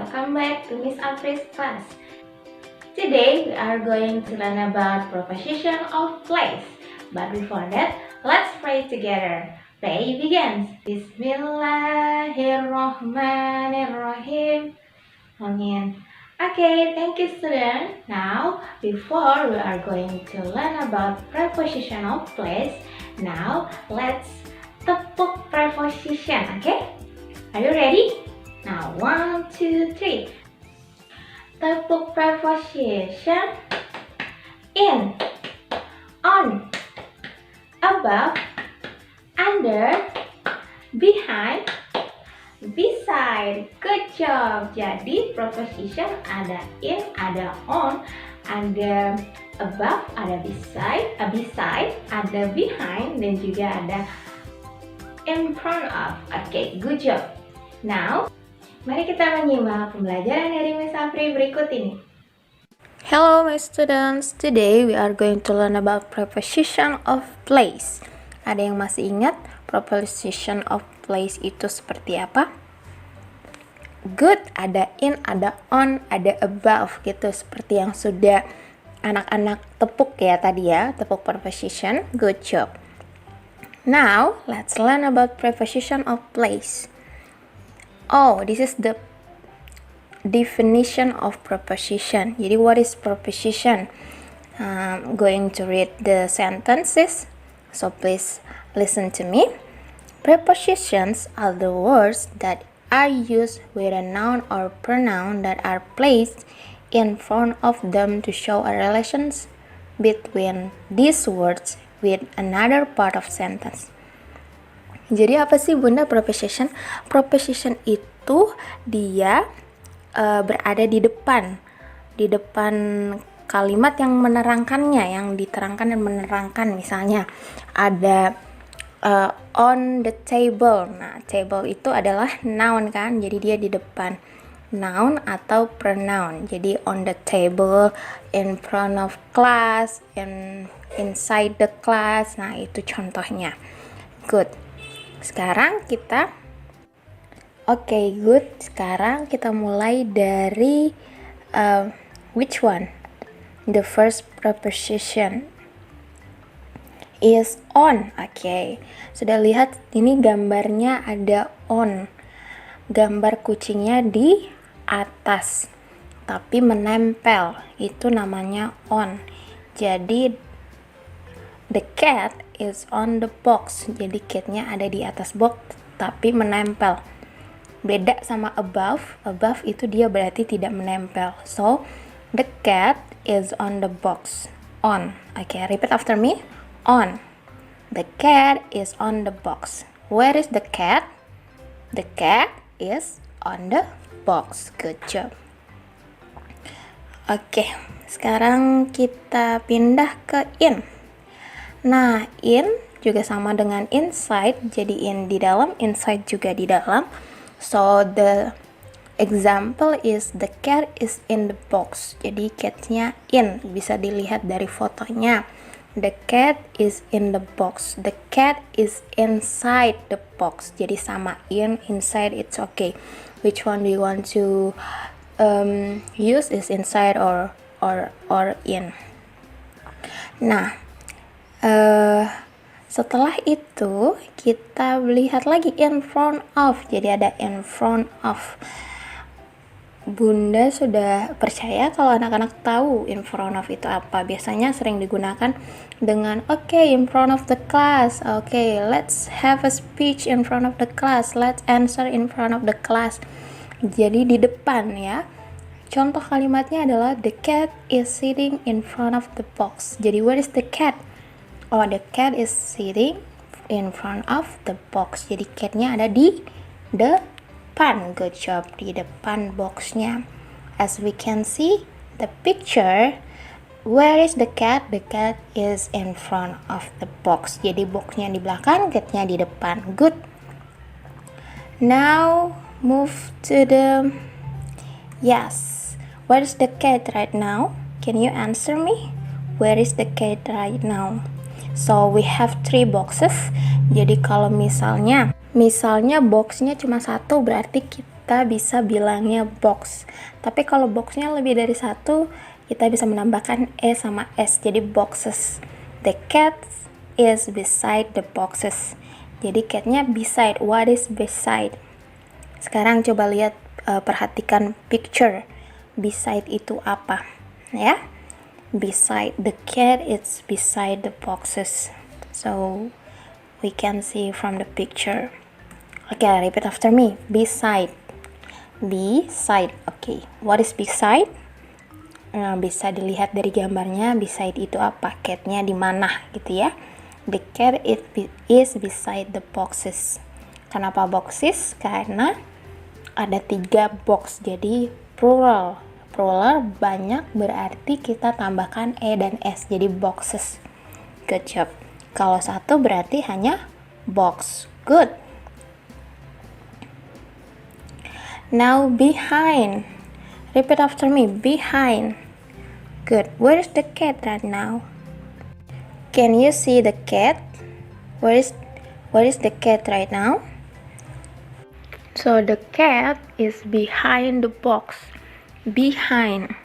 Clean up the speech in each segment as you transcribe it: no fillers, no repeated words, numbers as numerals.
welcome back to Miss Afri's class. Today we are going to learn about preposition of place. But before that, let's pray together. Pray begins. Bismillahirrahmanirrahim. Amin. Okay, thank you student. Now, before we are going to learn about preposition of place, now let's tepuk preposition, okay? Are you ready? Now, 1, 2, 3. Tepuk preposition. In, on, above, under, behind, beside. Good job. Jadi preposition ada in, ada on, ada above, ada beside, ada behind, dan juga ada in front of. Okay, good job. Now, mari kita menyimak pembelajaran dari Miss Afri berikut ini. Hello my students, today we are going to learn about preposition of place. Ada yang masih ingat preposition of place itu seperti apa? Good, ada in, ada on, ada above gitu, seperti yang sudah anak-anak tepuk ya tadi ya, tepuk preposition. Good job. Now, let's learn about preposition of place. Oh, this is the definition of preposition. Jadi, what is preposition? I'm going to read the sentences, so please listen to me. Prepositions are the words that are used with a noun or pronoun that are placed in front of them to show a relation between these words with another part of sentence. Jadi apa sih Bunda preposition? Preposition itu dia berada di depan kalimat yang menerangkannya, yang diterangkan dan menerangkan. Misalnya ada on the table. Nah, table itu adalah noun kan, jadi dia di depan. Noun atau pronoun. Jadi on the table, in front of class, inside the class. Nah, itu contohnya. Good. Sekarang kita good. Sekarang kita mulai dari which one? The first preposition is on. Sudah lihat ini gambarnya ada on. Gambar kucingnya di atas tapi menempel. Itu namanya on. Jadi the cat is on the box. Jadi catnya ada di atas box tapi menempel. Beda sama above. Above itu dia berarti tidak menempel. So, the cat is on the box. On. Repeat after me. On. The cat is on the box. Where is the cat? The cat is on the box. Good job. Sekarang kita pindah ke in. Nah, in juga sama dengan inside. Jadi in di dalam, inside juga di dalam. So, the example is the cat is in the box. Jadi catnya in, bisa dilihat dari fotonya. The cat is in the box. The cat is inside the box. Jadi sama in, inside, it's okay. Which one do you want to use? Is inside or in? Nah, setelah itu kita lihat lagi in front of. Jadi ada in front of. Bunda sudah percaya kalau anak-anak tahu in front of itu apa. Biasanya sering digunakan dengan in front of the class. Let's have a speech in front of the class. Let's answer in front of the class. Jadi di depan ya. Contoh kalimatnya adalah the cat is sitting in front of the box. Jadi where is the cat? Oh, the cat is sitting in front of the box. Jadi catnya ada di depan. Good job, di depan boxnya. As we can see the picture, where is the cat? The cat is in front of the box. Jadi boxnya di belakang, catnya di depan. Good. Now move to the where is the cat right now? Can you answer me? Where is the cat right now? So we have 3 boxes. Jadi kalau misalnya boxnya cuma 1, berarti kita bisa bilangnya box. Tapi kalau boxnya lebih dari satu, kita bisa menambahkan e sama s, jadi boxes. The cat is beside the boxes. Jadi catnya beside. What is beside? Sekarang coba lihat, perhatikan picture. Beside itu apa? Ya, beside. The cat is beside the boxes. So we can see from the picture. Okay, repeat after me. Beside. Beside. Okay, what is beside? Bisa dilihat dari gambarnya. Beside itu apa? Catnya di mana gitu ya. The cat is beside the boxes. Kenapa boxes? Karena ada 3 box, jadi plural. Plural banyak, berarti kita tambahkan e dan s, jadi boxes. Good job. Kalau satu berarti hanya box. Good. Now behind. Repeat after me. Behind. Good. Where is the cat right now? Can you see the cat? Where is the cat right now? So the cat is behind the box. Behind.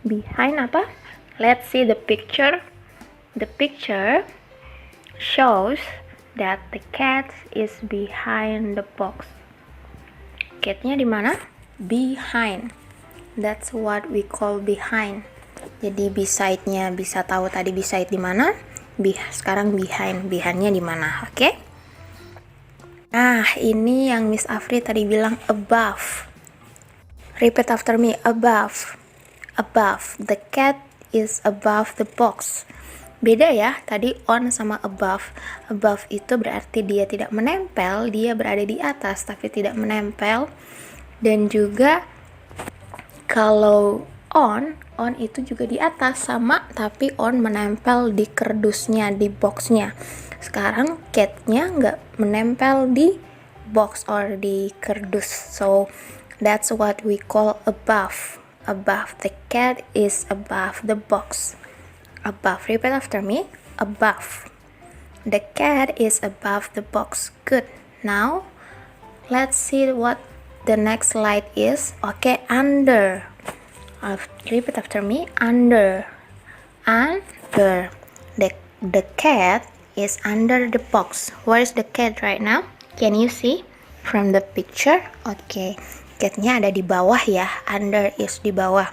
Behind apa? Let's see the picture. The picture shows that the cat is behind the box. Catnya di mana? Behind. That's what we call behind. Jadi beside-nya bisa tahu tadi beside di mana. Sekarang behind. Behind-nya di mana? Oke? Nah, ini yang Miss Afri tadi bilang above. Repeat after me. Above. Above. The cat is above the box. Beda ya, tadi on sama above. Above itu berarti dia tidak menempel, dia berada di atas tapi tidak menempel. Dan juga kalau on itu juga di atas sama, tapi on menempel di kerdusnya, di boxnya. Sekarang catnya nggak menempel di box or di kerdus. So that's what we call above. Above. The cat is above the box. Above. Repeat after me. Above. The cat is above the box. Good. Now let's see what the next slide is. Okay, under. Repeat after me. Under. Under. The cat is under the box. Where is the cat right now? Can you see from the picture? Okay, catnya ada di bawah ya. Under is di bawah.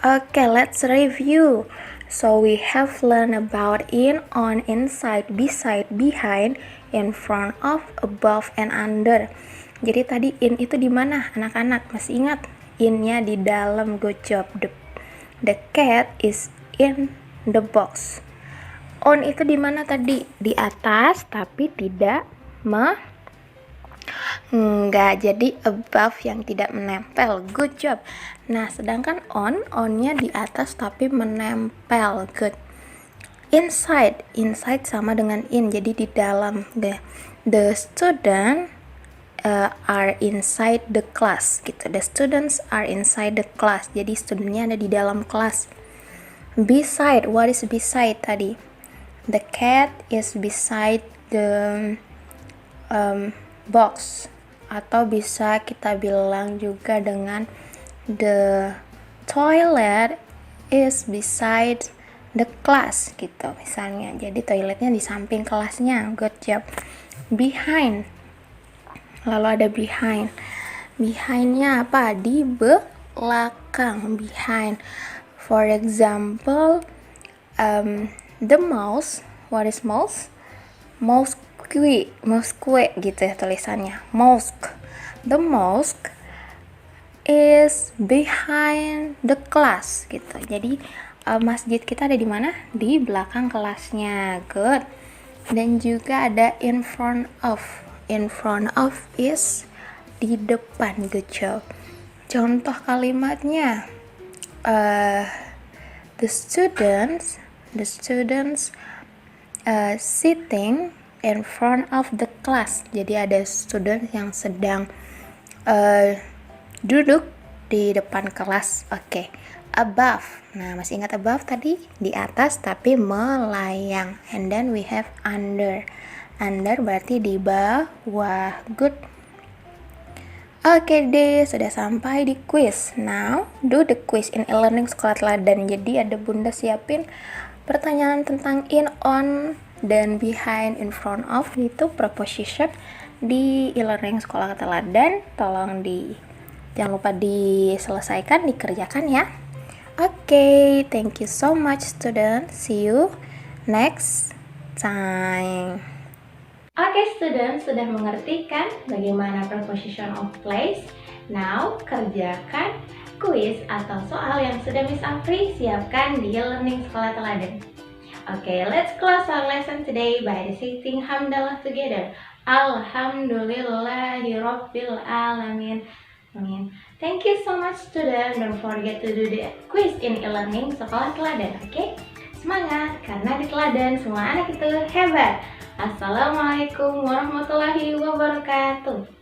Okay, let's review. So we have learned about in, on, inside, beside, behind, in front of, above, and under. Jadi tadi in itu di mana, anak-anak? Masih ingat? In-nya di dalam. Good job. The cat is in the box. On itu di mana tadi? Di atas, tapi tidak enggak, jadi above yang tidak menempel. Good job. Nah, sedangkan on-nya di atas tapi menempel. Good. Inside sama dengan in, jadi di dalam. The student are inside the class gitu. The students are inside the class. Jadi studentnya ada di dalam kelas. Beside, what is beside tadi? The cat is beside the box. Atau bisa kita bilang juga dengan the toilet is beside the class gitu misalnya. Jadi toiletnya di samping kelasnya. Good job. Behind. Lalu ada behind. Behind-nya apa? Di belakang. Behind. For example, the mouse. What is mouse? Mouse kue gitu ya tulisannya. Mosque. The mosque is behind the class gitu. Jadi masjid kita ada di mana? Di belakang kelasnya. Good. Dan juga ada in front of. In front of is di depan. Good job. Contoh kalimatnya, the students sitting in front of the class. Jadi ada student yang sedang duduk di depan kelas. Oke. Above. Nah, masih ingat above tadi? Di atas tapi melayang. And then we have under. under berarti di bawah. Good. Oke deh, sudah sampai di quiz. Now, do the quiz in e-learning sekolah teladan. Jadi ada Bunda siapin pertanyaan tentang in, on, dan behind, in front of, itu preposition di e-learning sekolah teladan. Tolong jangan lupa diselesaikan, dikerjakan ya. Oke, thank you so much student. See you next time. Oke, student, sudah mengerti kan bagaimana preposition of place? Now, kerjakan kuis atau soal yang sudah Miss Apri siapkan di learning sekolah teladan. Oke, let's close our lesson today by reciting hamdalah together. Alhamdulillahirabbil alamin. Amin. Thank you so much, student. Don't forget to do the quiz in e-learning sekolah teladan. Oke? Semangat, karena di teladan semua anak itu hebat. Assalamualaikum warahmatullahi wabarakatuh.